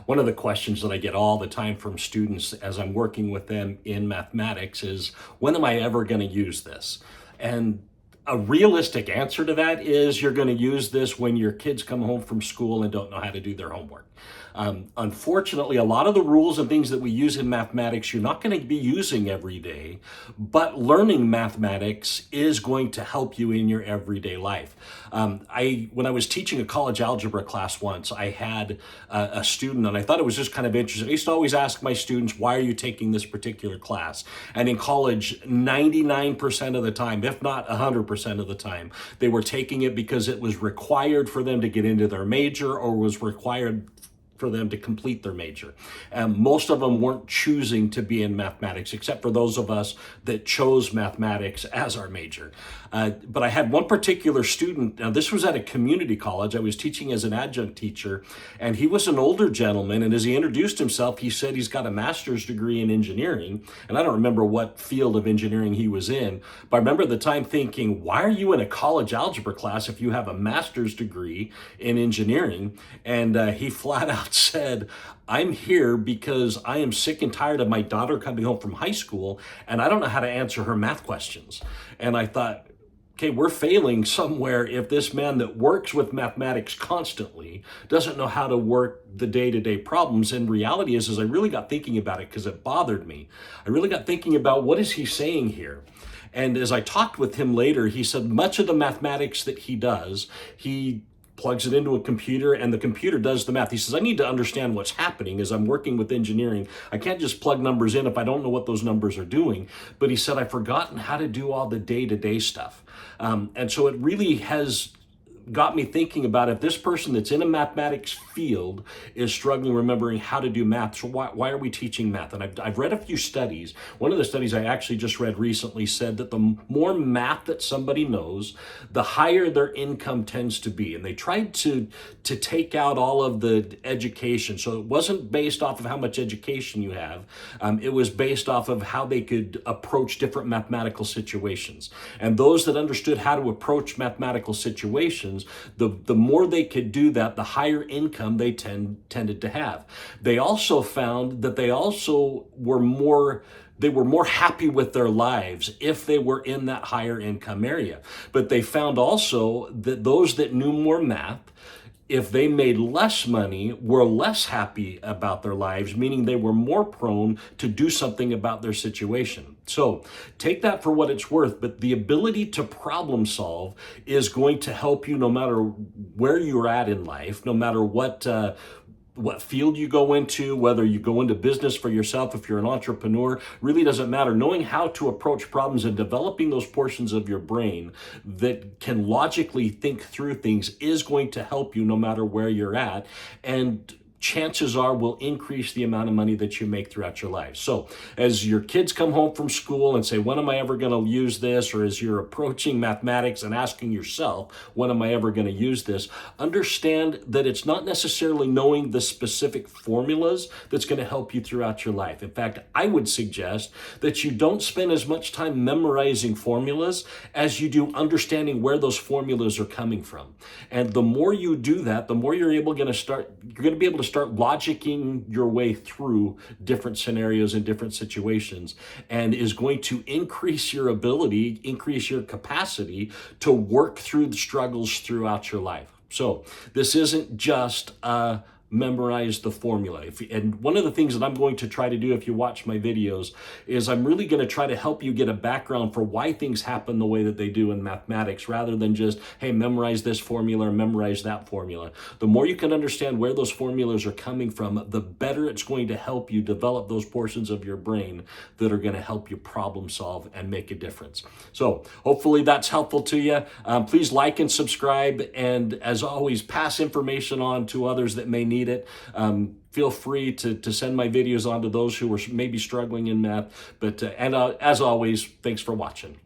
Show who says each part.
Speaker 1: One of the questions that I get all the time from students as I'm working with them in mathematics is, when am I ever going to use this? And a realistic answer to that is you're going to use this when your kids come home from school and don't know how to do their homework. Unfortunately, a lot of the rules and things that we use in mathematics, you're not going to be using every day, but learning mathematics is going to help you in your everyday life. When I was teaching a college algebra class once, I had a student, and I thought it was just kind of interesting. I used to always ask my students, why are you taking this particular class? And in college, 99% of the time, if not 100% of the time, they were taking it because it was required for them to get into their major or was required for them to complete their major. Most of them weren't choosing to be in mathematics, except for those of us that chose mathematics as our major. But I had one particular student, now this was at a community college. I was teaching as an adjunct teacher, and he was an older gentleman, and as he introduced himself, he said he's got a master's degree in engineering, and I don't remember what field of engineering he was in, but I remember at the time thinking, why are you in a college algebra class if you have a master's degree in engineering? And he flat out said, I'm here because I am sick and tired of my daughter coming home from high school and I don't know how to answer her math questions. And I thought, okay, we're failing somewhere if this man that works with mathematics constantly doesn't know how to work the day-to-day problems. And reality is I really got thinking about it because it bothered me. I really got thinking about, what is he saying here? And as I talked with him later, he said much of the mathematics that he does, he plugs it into a computer and the computer does the math. He says, I need to understand what's happening as I'm working with engineering. I can't just plug numbers in if I don't know what those numbers are doing. But he said, I've forgotten how to do all the day-to-day stuff. And so it really has got me thinking about, if this person that's in a mathematics field is struggling remembering how to do math, so why are we teaching math? And I've read a few studies. One of the studies I actually just read recently said that the more math that somebody knows, the higher their income tends to be. And they tried to take out all of the education. So it wasn't based off of how much education you have. It was based off of how they could approach different mathematical situations. And those that understood how to approach mathematical situations, the more they could do that, the higher income they tended to have. They also found that they were more happy with their lives if they were in that higher income area. But they found also that those that knew more math, if they made less money, were less happy about their lives, meaning they were more prone to do something about their situation. So take that for what it's worth, but the ability to problem solve is going to help you no matter where you're at in life, no matter what field you go into, whether you go into business for yourself, if you're an entrepreneur, really doesn't matter. Knowing how to approach problems and developing those portions of your brain that can logically think through things is going to help you no matter where you're at, and chances are will increase the amount of money that you make throughout your life. So as your kids come home from school and say, when am I ever going to use this? Or as you're approaching mathematics and asking yourself, when am I ever going to use this? Understand that it's not necessarily knowing the specific formulas that's going to help you throughout your life. In fact, I would suggest that you don't spend as much time memorizing formulas as you do understanding where those formulas are coming from. And the more you do that, the more you're going to be able to start logicking your way through different scenarios and different situations, and is going to increase your ability, increase your capacity to work through the struggles throughout your life. So this isn't just memorize the formula. And one of the things that I'm going to try to do if you watch my videos is I'm really going to try to help you get a background for why things happen the way that they do in mathematics, rather than just, hey, memorize this formula or memorize that formula. The more you can understand where those formulas are coming from, the better it's going to help you develop those portions of your brain that are going to help you problem solve and make a difference. So hopefully that's helpful to you. Please like and subscribe, and as always, pass information on to others that may need it. Feel free to send my videos on to those who are maybe struggling in math. But as always, thanks for watching.